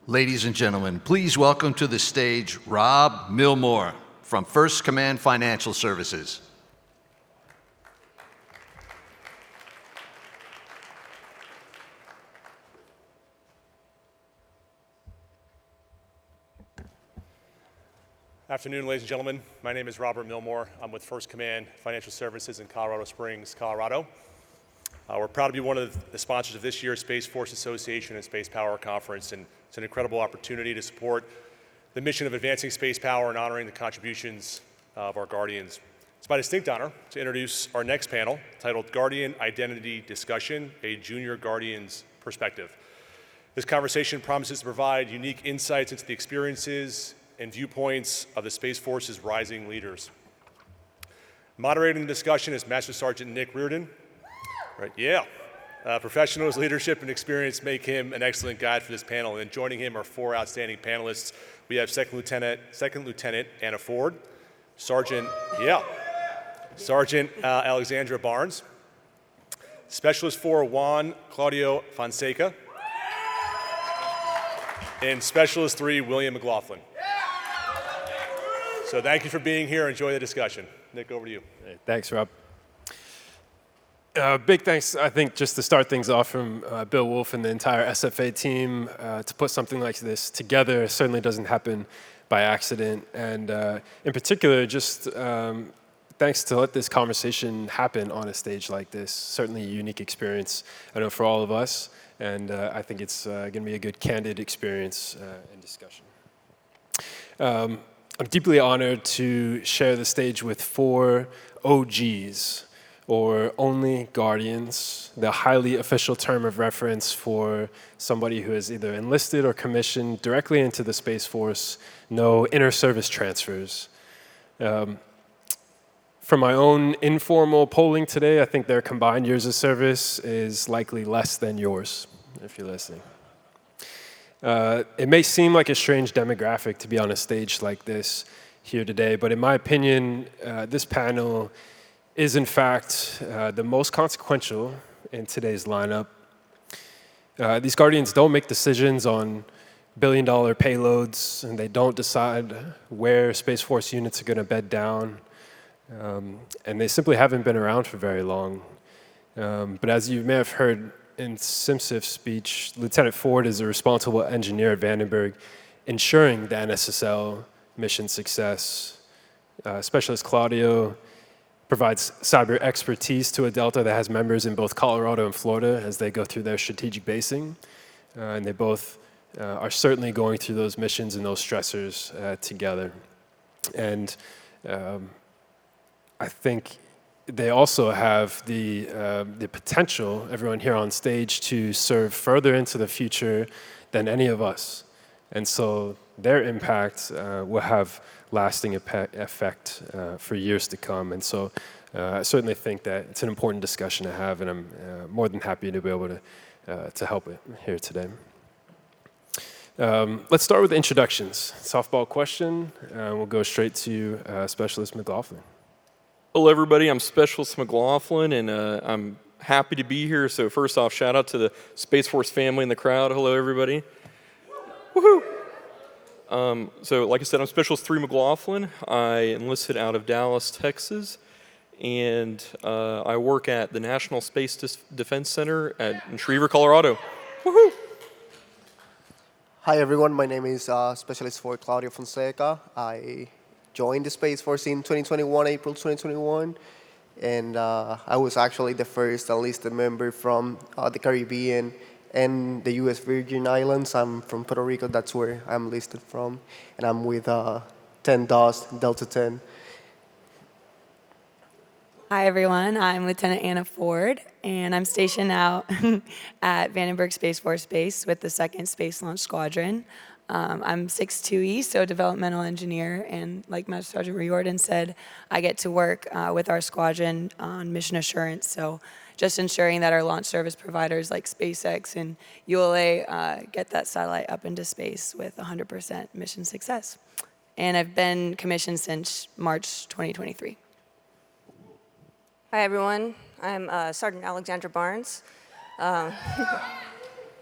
Ladies and gentlemen, please welcome to the stage Rob Milmore from First Command Financial Services. Afternoon, ladies and gentlemen. My name is Robert Milmore. I'm with First Command Financial Services in Colorado Springs, Colorado. We're proud to be one of the sponsors of this year's Space Force Association and Spacepower Conference, and it's an incredible opportunity to support the mission of advancing space power and honoring the contributions of our Guardians. It's my distinct honor to introduce our next panel, titled Guardian Identity Discussion, a Junior Guardian's Perspective. This conversation promises to provide unique insights into the experiences and viewpoints of the Space Force's rising leaders. Moderating the discussion is Master Sergeant Nick Reardon. Right, yeah. Professional leadership and experience make him an excellent guide for this panel. And joining him are four outstanding panelists. We have Second Lieutenant Anna Ford, Sergeant Alexandra Barnes, Specialist 4 Juan Claudio Fonseca, and Specialist 3 William McLaughlin. So thank you for being here. Enjoy the discussion. Nick, over to you. Hey, thanks, Rob. Big thanks, I think, just to start things off from Bill Wolf and the entire SFA team. To put something like this together certainly doesn't happen by accident. And in particular, just thanks to let this conversation happen on a stage like this. Certainly a unique experience, I know, for all of us. And I think it's going to be a good, candid experience and discussion. I'm deeply honored to share the stage with four OGs, or only Guardians, the highly official term of reference for somebody who is either enlisted or commissioned directly into the Space Force, no inter-service transfers. From my own informal polling today, I think their combined years of service is likely less than yours, if you're listening. It may seem like a strange demographic to be on a stage like this here today, but in my opinion, this panel is in fact the most consequential in today's lineup. These Guardians don't make decisions on billion-dollar payloads, and they don't decide where Space Force units are going to bed down, and they simply haven't been around for very long. But as you may have heard in Simsif's speech, Lieutenant Ford is a responsible engineer at Vandenberg, ensuring the NSSL mission success. Specialist Claudio provides cyber expertise to a Delta that has members in both Colorado and Florida as they go through their strategic basing. And they both are certainly going through those missions and those stressors together. And I think they also have the potential, everyone here on stage, to serve further into the future than any of us. And so their impact will have lasting effect for years to come. And so I certainly think that it's an important discussion to have, and I'm more than happy to be able to help it here today. Let's start with introductions. Softball question. We'll go straight to Specialist McLaughlin. Hello, everybody. I'm Specialist McLaughlin, and I'm happy to be here. So first off, shout out to the Space Force family in the crowd. Hello, everybody. Woohoo! So like I said, I'm Specialist 3 McLaughlin. I enlisted out of Dallas, Texas, and I work at the National Space Defense Center in Schriever, Colorado. Woohoo! Hi, everyone. My name is Specialist 4 Claudio Fonseca. I joined the Space Force in April 2021, and I was actually the first enlisted member from the Caribbean and the U.S. Virgin Islands. I'm from Puerto Rico, that's where I'm listed from, and I'm with 10 DOS, Delta 10. Hi, everyone. I'm Lieutenant Anna Ford, and I'm stationed out at Vandenberg Space Force Base with the 2nd Space Launch Squadron. I'm 6'2", so developmental engineer, and like Master Sergeant Riordan said, I get to work with our squadron on mission assurance, so just ensuring that our launch service providers like SpaceX and ULA get that satellite up into space with 100% mission success. And I've been commissioned since March 2023. Hi, everyone. I'm Sergeant Alexandra Barnes.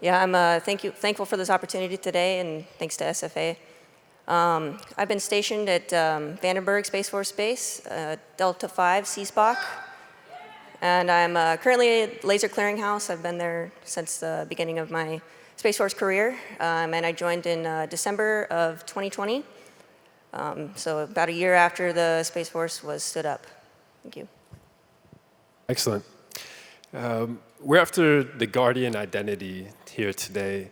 Yeah, I'm thankful for this opportunity today, and thanks to SFA. I've been stationed at Vandenberg Space Force Base, Delta 5 CSPOC, and I'm currently at Laser Clearinghouse. I've been there since the beginning of my Space Force career, and I joined in December of 2020, so about a year after the Space Force was stood up. Thank you. Excellent. We're after the Guardian identity here today,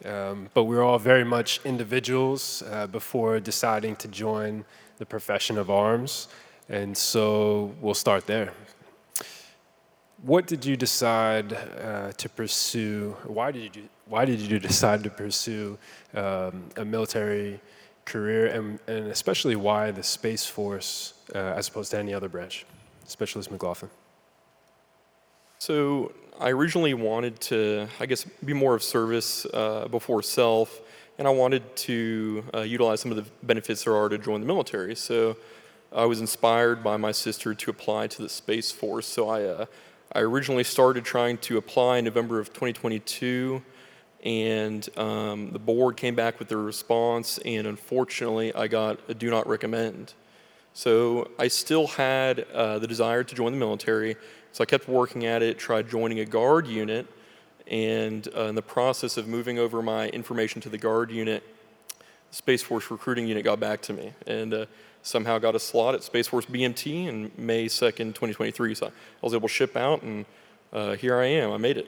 but we're all very much individuals before deciding to join the profession of arms, and so we'll start there. What did you decide to pursue? Why did you decide to pursue a military career, and especially why the Space Force as opposed to any other branch? Specialist McLaughlin. So I originally wanted to, I guess, be more of service before self, and I wanted to utilize some of the benefits there are to join the military. So I was inspired by my sister to apply to the Space Force. So I originally started trying to apply in November of 2022, and the board came back with their response, and unfortunately I got a do not recommend. So I still had the desire to join the military, so I kept working at it, tried joining a Guard unit, and in the process of moving over my information to the Guard unit, the Space Force recruiting unit got back to me, and somehow got a slot at Space Force BMT in May 2nd, 2023. So I was able to ship out, and here I am. I made it.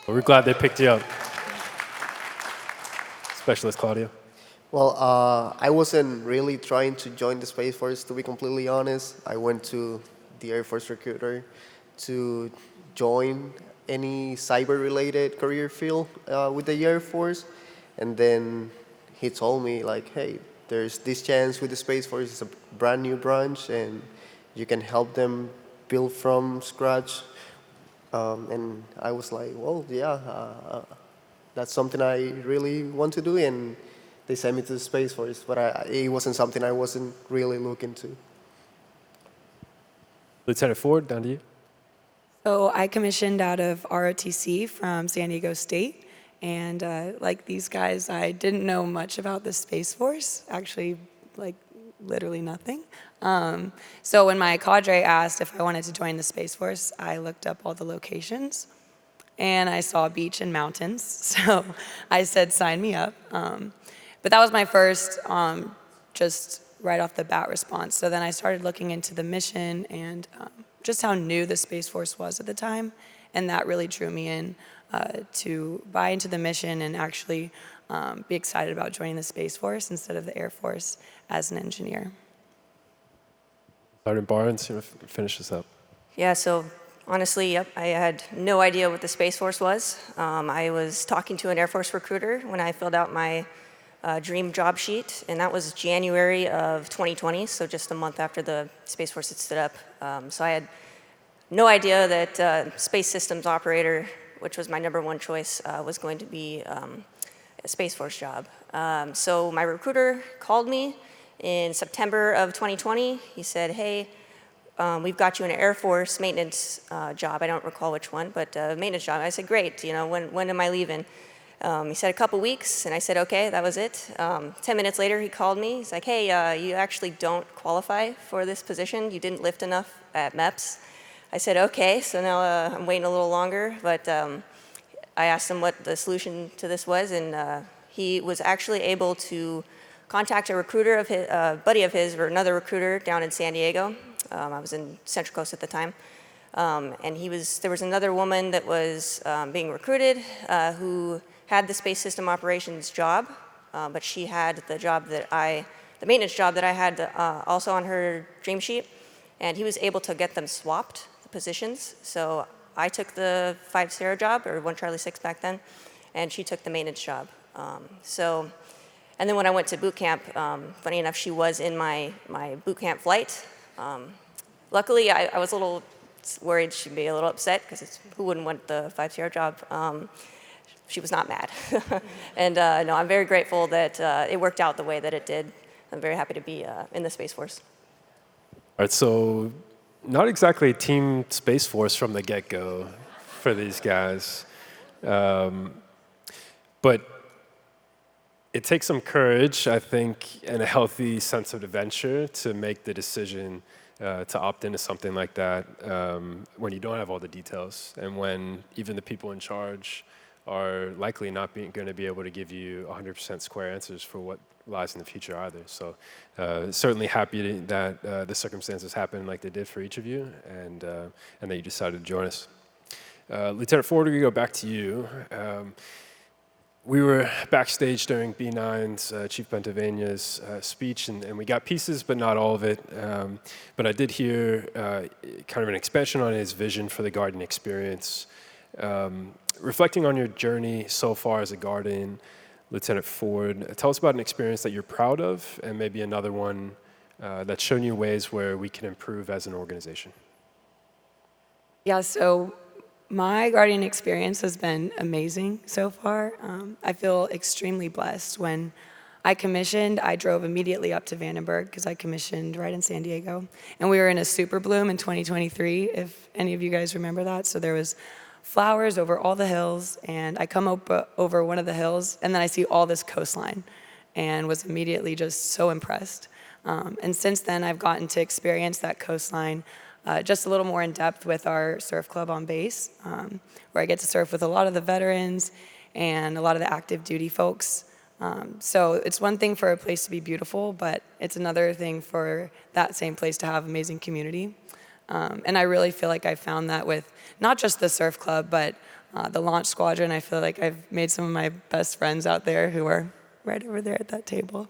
Well, we're glad they picked you up. Specialist Claudio. Well, I wasn't really trying to join the Space Force, to be completely honest. I went to the Air Force recruiter to join any cyber-related career field with the Air Force. And then he told me, like, hey, there's this chance with the Space Force. It's a brand new branch, and you can help them build from scratch. And I was like, well, yeah, that's something I really want to do. And they sent me to the Space Force, but it wasn't something I wasn't really looking to. Lieutenant Ford, down to you. So I commissioned out of ROTC from San Diego State, and like these guys, I didn't know much about the Space Force, actually, like literally nothing. So when my cadre asked if I wanted to join the Space Force, I looked up all the locations, and I saw beach and mountains, so I said, sign me up. But that was my first, just right off the bat response. So then I started looking into the mission and just how new the Space Force was at the time, and that really drew me in to buy into the mission and actually be excited about joining the Space Force instead of the Air Force as an engineer. Sergeant Barnes, you want to finish this up? Yeah, so honestly, yep, I had no idea what the Space Force was. I was talking to an Air Force recruiter when I filled out my dream job sheet, and that was January of 2020, so just a month after the Space Force had stood up. So I had no idea that space systems operator, which was my #1 choice, was going to be a Space Force job. So my recruiter called me in September of 2020. He said, hey, we've got you an Air Force maintenance job. I don't recall which one, but maintenance job. I said, great, you know, when am I leaving? He said a couple weeks, and I said, okay, that was it. 10 minutes later, he called me. He's like, hey, you actually don't qualify for this position. You didn't lift enough at MEPS. I said, okay, so now I'm waiting a little longer, but I asked him what the solution to this was, and he was actually able to contact a recruiter of his, buddy of his, or another recruiter down in San Diego. I was in Central Coast at the time. And there was another woman that was being recruited who had the space system operations job, but she had the maintenance job that I had also on her dream sheet, and he was able to get them swapped, the positions. So I took the 5 Sierra job, or 1 Charlie 6 back then, and she took the maintenance job. And then when I went to boot camp, funny enough, she was in my boot camp flight. Luckily, I was a little worried she'd be a little upset, because who wouldn't want the 5 Sierra job? She was not mad. And no, I'm very grateful that it worked out the way that it did. I'm very happy to be in the Space Force. All right, so not exactly Team Space Force from the get-go for these guys. But it takes some courage, I think, and a healthy sense of adventure to make the decision to opt into something like that when you don't have all the details and when even the people in charge are likely not going to be able to give you 100% square answers for what lies in the future either. So certainly happy that the circumstances happened like they did for each of you and that you decided to join us. Lieutenant Ford, we go back to you. We were backstage during B9's Chief Pennsylvania's speech, and we got pieces, but not all of it. But I did hear kind of an expansion on his vision for the Guardian experience. Reflecting on your journey so far as a Guardian, Lieutenant Ford, tell us about an experience that you're proud of, and maybe another one that's shown you ways where we can improve as an organization. Yeah, so my Guardian experience has been amazing so far. I feel extremely blessed. When I commissioned, I drove immediately up to Vandenberg because I commissioned right in San Diego. And we were in a super bloom in 2023, if any of you guys remember that. So there was flowers over all the hills, and I come up over one of the hills, and then I see all this coastline and was immediately just so impressed. And since then, I've gotten to experience that coastline just a little more in depth with our surf club on base, where I get to surf with a lot of the veterans and a lot of the active duty folks. So it's one thing for a place to be beautiful, but it's another thing for that same place to have amazing community. And I really feel like I found that with not just the surf club, but the launch squadron. I feel like I've made some of my best friends out there who are right over there at that table.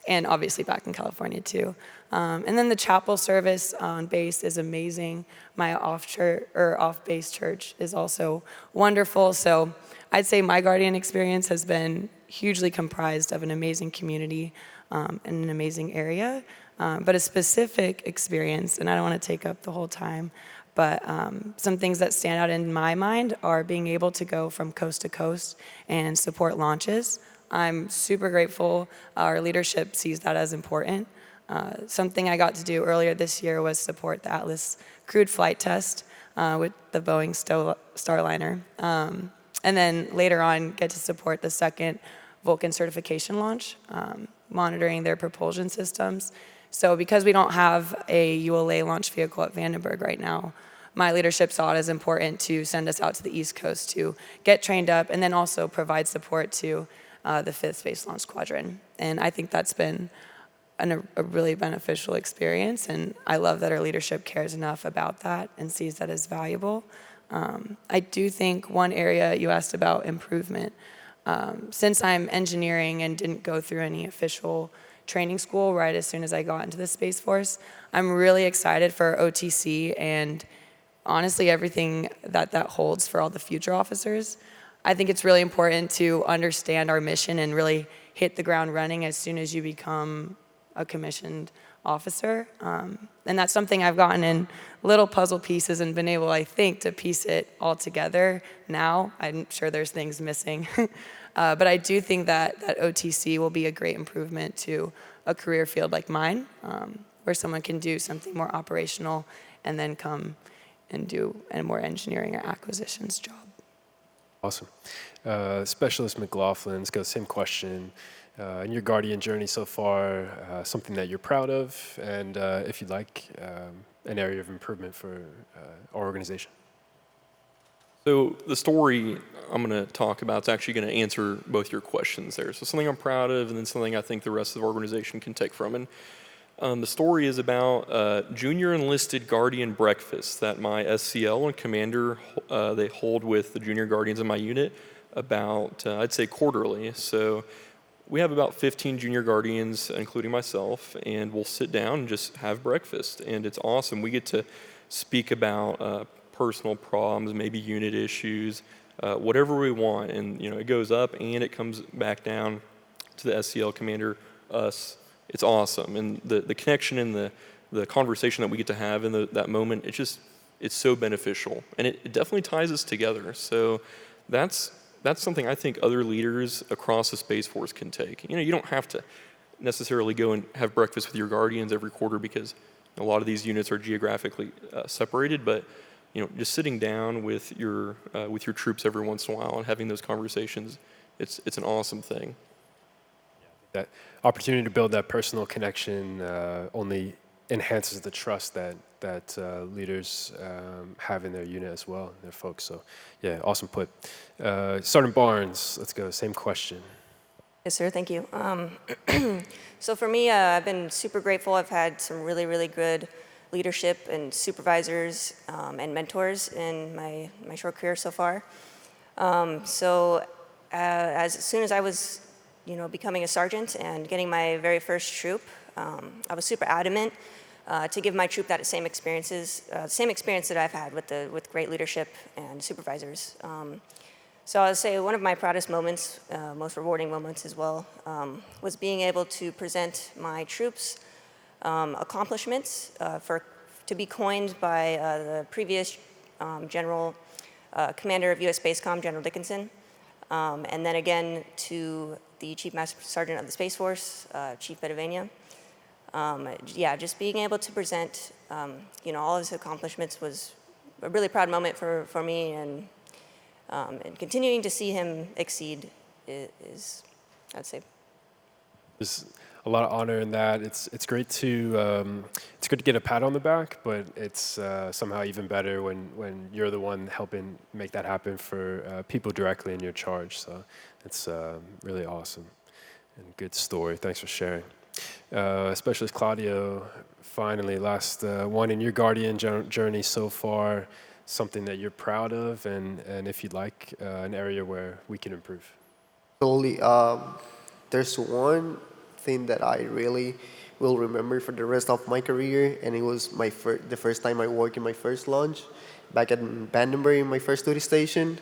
And obviously back in California too. And then the chapel service on base is amazing. My off-base church is also wonderful. So I'd say my Guardian experience has been hugely comprised of an amazing community and an amazing area. But a specific experience, and I don't want to take up the whole time, but some things that stand out in my mind are being able to go from coast to coast and support launches. I'm super grateful our leadership sees that as important. Something I got to do earlier this year was support the Atlas crewed flight test with the Boeing Starliner. And then later on, get to support the second Vulcan certification launch, monitoring their propulsion systems. So because we don't have a ULA launch vehicle at Vandenberg right now, my leadership saw it as important to send us out to the East Coast to get trained up and then also provide support to the 5th Space Launch Squadron. And I think that's been a really beneficial experience, and I love that our leadership cares enough about that and sees that as valuable. I do think one area you asked about improvement, since I'm engineering and didn't go through any official training school right as soon as I got into the Space Force, I'm really excited for OTC and honestly everything that holds for all the future officers. I think it's really important to understand our mission and really hit the ground running as soon as you become a commissioned officer. And that's something I've gotten in little puzzle pieces and been able, I think, to piece it all together now. I'm sure there's things missing. But I do think that OTC will be a great improvement to a career field like mine, where someone can do something more operational and then come and do a more engineering or acquisitions job. Awesome. Specialist McLaughlin's got the same question. In your Guardian journey so far, something that you're proud of, and if you'd like, an area of improvement for our organization. So the story I'm going to talk about is actually going to answer both your questions there. So something I'm proud of, and then something I think the rest of the organization can take from. And the story is about junior enlisted Guardian breakfast that my SCL and commander they hold with the junior Guardians in my unit about I'd say quarterly. So we have about 15 junior Guardians, including myself, and we'll sit down and just have breakfast. And it's awesome. We get to speak about personal problems, maybe unit issues, whatever we want. And it goes up and it comes back down to the SCL commander, us. It's awesome. And the connection and the conversation that we get to have in that moment, it's so beneficial. And it definitely ties us together. So that's something I think other leaders across the Space Force can take. You don't have to necessarily go and have breakfast with your Guardians every quarter because a lot of these units are geographically separated, but just sitting down with your troops every once in a while and having those conversations, it's an awesome thing. That opportunity to build that personal connection only enhances the trust that leaders have in their unit as well, their folks. So, yeah, awesome put. Sergeant Barnes, let's go. Same question. Yes, sir. Thank you. So for me, I've been super grateful. I've had some really, really good leadership and supervisors and mentors in my short career so far. As soon as I was, becoming a sergeant and getting my very first troop, I was super adamant to give my troop that same experience that I've had with great leadership and supervisors. So I would say one of my proudest moments, most rewarding moments as well, was being able to present my troops accomplishments to be coined by the previous General Commander of U.S. Spacecom, General Dickinson, and then again to the Chief Master Sergeant of the Space Force, Chief Bedavania. Just being able to present, all of his accomplishments was a really proud moment for me, and continuing to see him exceed is, I'd say. There's a lot of honor in that. It's great to get a pat on the back, but it's somehow even better when you're the one helping make that happen for people directly in your charge. So it's really awesome and good story. Thanks for sharing. Specialist Claudio, finally, last one in your Guardian journey so far, something that you're proud of, and if you'd like, an area where we can improve. Totally. There's one thing that I really will remember for the rest of my career, and it was the first time I worked in my first launch back at Vandenberg in my first duty station.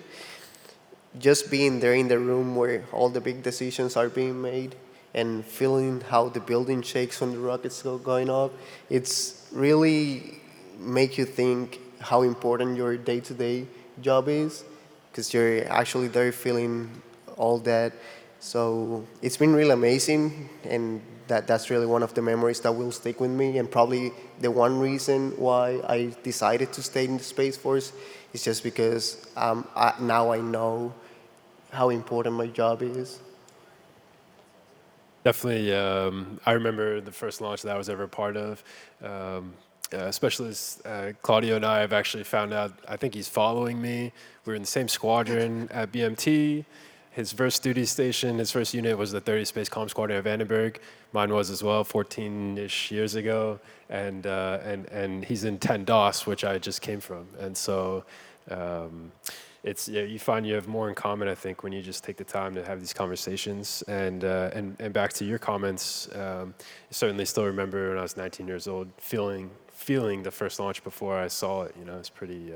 Just being there in the room where all the big decisions are being made and feeling how the building shakes when the rockets go going up, it's really make you think how important your day-to-day job is, because you're actually there feeling all that. So it's been really amazing, and that's really one of the memories that will stick with me, and probably the one reason why I decided to stay in the Space Force is just because now I know how important my job is. Definitely, I remember the first launch that I was ever a part of. Specialist Claudio and I have actually found out, I think he's following me. We were in the same squadron at BMT. His first duty station, his first unit was the 30th Space Comm Squadron at Vandenberg. Mine was as well, 14-ish years ago. And he's in 10 DOS, which I just came from. And so you find you have more in common, I think, when you just take the time to have these conversations. And back to your comments, I certainly still remember when I was 19 years old, feeling the first launch before I saw it. It's pretty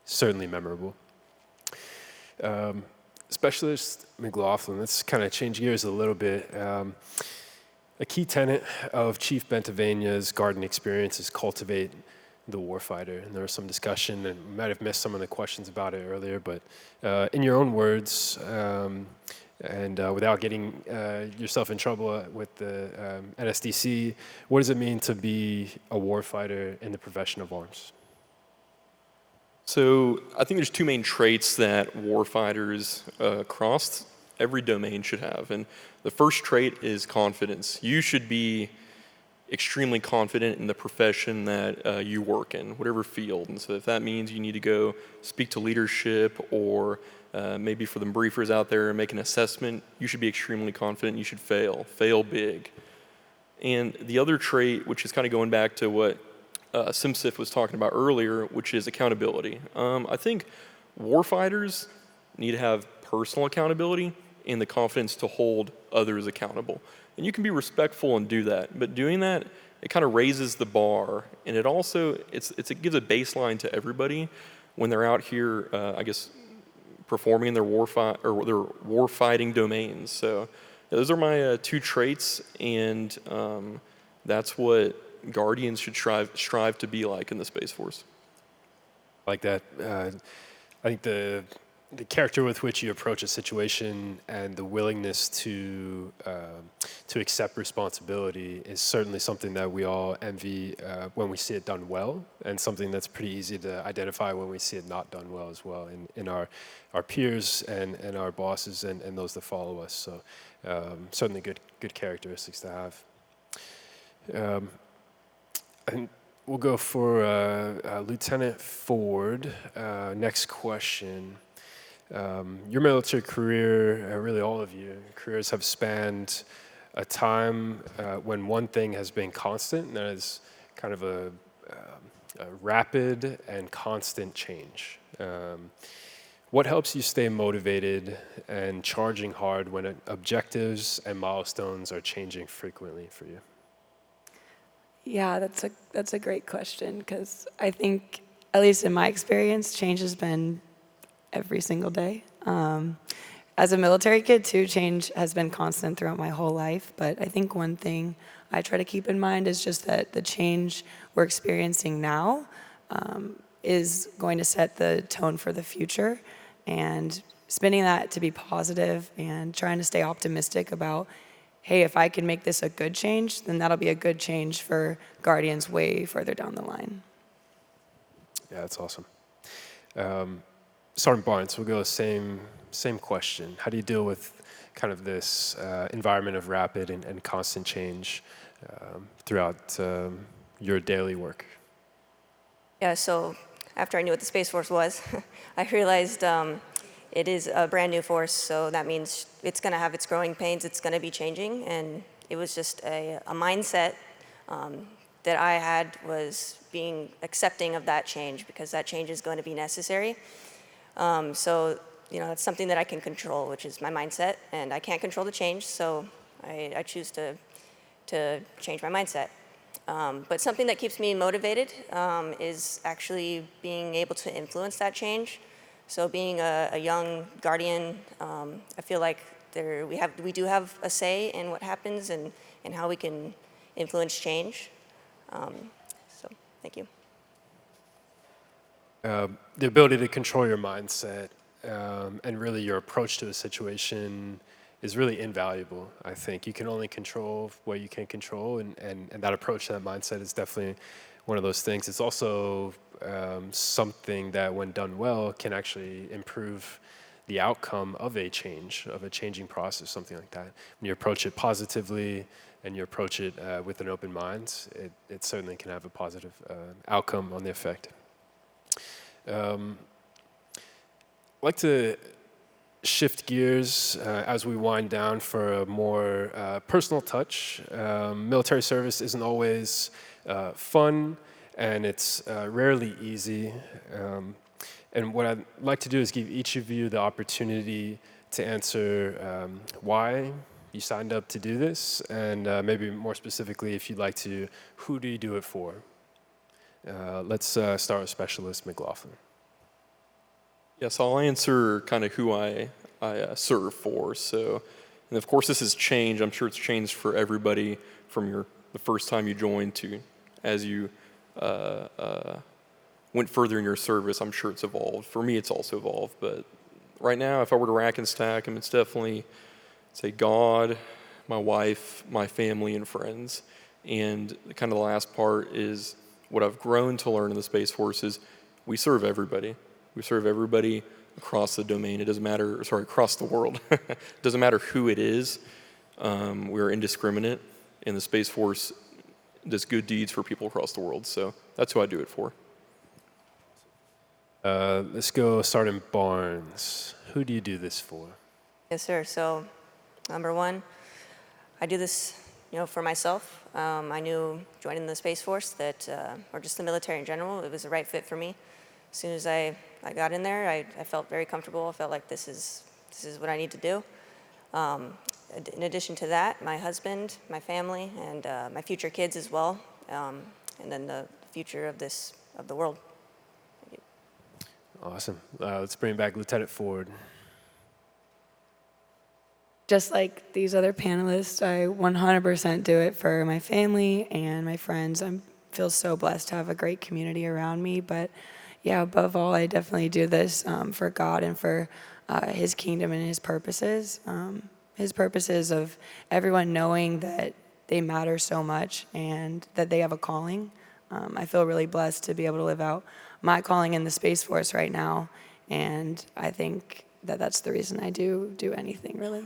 certainly memorable. Specialist McLaughlin, let's kind of change gears a little bit. A key tenet of Chief Bentavania's Guardian experience is cultivate the warfighter. And there was some discussion, and we might have missed some of the questions about it earlier, but in your own words, and without getting yourself in trouble with the NSDC, what does it mean to be a warfighter in the profession of arms? So I think there's two main traits that warfighters across every domain should have. And the first trait is confidence. You should be extremely confident in the profession that you work in, whatever field. And so if that means you need to go speak to leadership or maybe for the briefers out there and make an assessment, you should be extremely confident. You should fail big. And the other trait, which is kind of going back to what Simsif was talking about earlier, which is accountability. I think warfighters need to have personal accountability and the confidence to hold others accountable. And you can be respectful and do that, but doing that, it kind of raises the bar, and it also it gives a baseline to everybody when they're out here, performing in their warfighting domains. So those are my two traits, and that's what Guardians should strive to be like in the Space Force. Like that. I think the the character with which you approach a situation and the willingness to accept responsibility is certainly something that we all envy when we see it done well, and something that's pretty easy to identify when we see it not done well as well in our peers and our bosses and those that follow us. So certainly good characteristics to have. And we'll go for Lieutenant Ford. Next question. Your military career, really all of your careers have spanned a time when one thing has been constant, and that is kind of a rapid and constant change. What helps you stay motivated and charging hard when objectives and milestones are changing frequently for you? Yeah, that's a great question, because I think, at least in my experience, change has been every single day. As a military kid too, change has been constant throughout my whole life, but I think one thing I try to keep in mind is just that the change we're experiencing now is going to set the tone for the future, and spinning that to be positive and trying to stay optimistic about, hey, if I can make this a good change, then that'll be a good change for Guardians way further down the line. Yeah, that's awesome. Sergeant Barnes, we'll go same question. How do you deal with kind of this environment of rapid and constant change throughout your daily work? Yeah, so after I knew what the Space Force was, I realized it is a brand new force, so that means it's going to have its growing pains, it's going to be changing, and it was just a mindset that I had, was being accepting of that change, because that change is going to be necessary. So, it's something that I can control, which is my mindset, and I can't control the change, so I choose to change my mindset. But something that keeps me motivated is actually being able to influence that change. So being a young Guardian, I feel like we do have a say in what happens and how we can influence change. So thank you. The ability to control your mindset and really your approach to a situation is really invaluable. I think you can only control what you can control, and that approach to that mindset is definitely one of those things. It's also something that, when done well, can actually improve the outcome of a change, of a changing process, something like that. When you approach it positively and you approach it with an open mind, it certainly can have a positive outcome on the effect. I'd like to shift gears as we wind down for a more personal touch. Military service isn't always fun, and it's rarely easy. And what I'd like to do is give each of you the opportunity to answer why you signed up to do this, and maybe more specifically, if you'd like to, who do you do it for? Let's start with Specialist McLaughlin. Yes, I'll answer kind of who I serve for. So, and of course, this has changed. I'm sure it's changed for everybody from the first time you joined to as you went further in your service. I'm sure it's evolved. For me, it's also evolved. But right now, if I were to rack and stack them, it's definitely, say, God, my wife, my family, and friends. And kind of the last part is what I've grown to learn in the Space Force is we serve everybody. We serve everybody across the domain. It doesn't matter, across the world. It doesn't matter who it is. We're indiscriminate, and the Space Force does good deeds for people across the world. So that's who I do it for. Let's go Sergeant Barnes. Who do you do this for? Yes, sir. So, number one, I do this, for myself. I knew joining the Space Force that, or just the military in general, it was the right fit for me. As soon as I got in there, I felt very comfortable. I felt like this is what I need to do. In addition to that, my husband, my family, and my future kids as well, and then the future of the world. Thank you. Awesome. Let's bring back Lieutenant Ford. Just like these other panelists, I 100% do it for my family and my friends. I feel so blessed to have a great community around me, but yeah, above all, I definitely do this for God and for His kingdom and His purposes. His purposes of everyone knowing that they matter so much and that they have a calling. I feel really blessed to be able to live out my calling in the Space Force right now, and I think that that's the reason I do anything, really.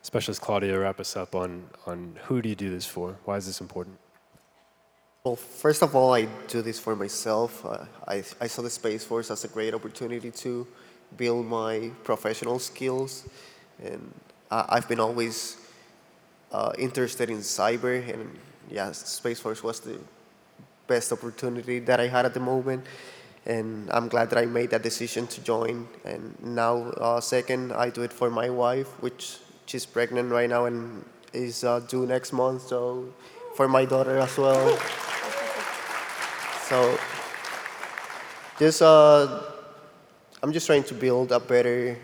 Specialist Claudia, wrap us up on who do you do this for? Why is this important? Well, first of all, I do this for myself. I saw the Space Force as a great opportunity to build my professional skills, and I've been always interested in cyber, and yeah, Space Force was the best opportunity that I had at the moment, and I'm glad that I made that decision to join. And now, second, I do it for my wife, which she's pregnant right now and is due next month, so for my daughter as well. So just I'm just trying to build a better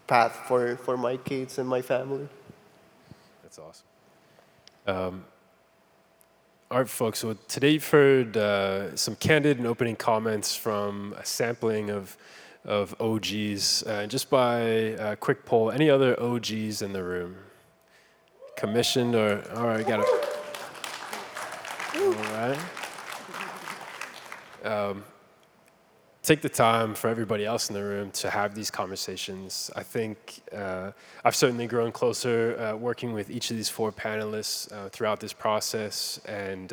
path for my kids and my family. That's awesome. All right, folks, so today you've heard some candid and opening comments from a sampling of OGs. Just by a quick poll, any other OGs in the room? Commissioned or, all right, got it. All right. Take the time for everybody else in the room to have these conversations. I think I've certainly grown closer working with each of these four panelists throughout this process, and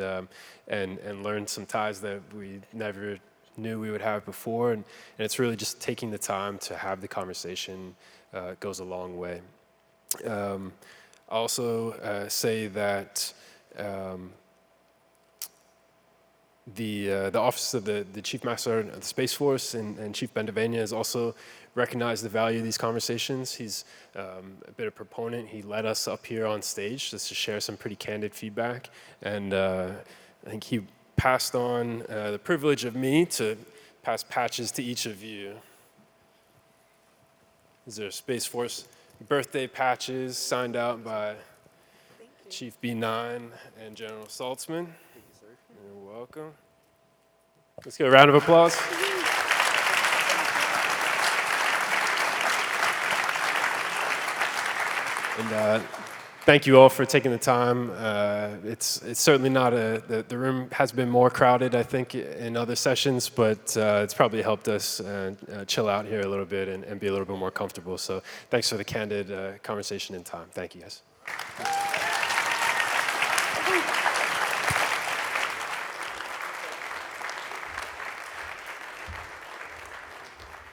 learned some ties that we never knew we would have before. And it's really just taking the time to have the conversation goes a long way. I'll also say that the Office of the Chief Master of the Space Force and Chief Bendavania has also recognized the value of these conversations. He's a bit of a proponent. He led us up here on stage just to share some pretty candid feedback. And I think he passed on the privilege of me to pass patches to each of you. These are Space Force birthday patches signed out by Chief B9 and General Saltzman. You're welcome. Let's give a round of applause. And thank you all for taking the time. It's certainly not the room has been more crowded, I think, in other sessions, but it's probably helped us chill out here a little bit and be a little bit more comfortable. So thanks for the candid conversation and time. Thank you, guys.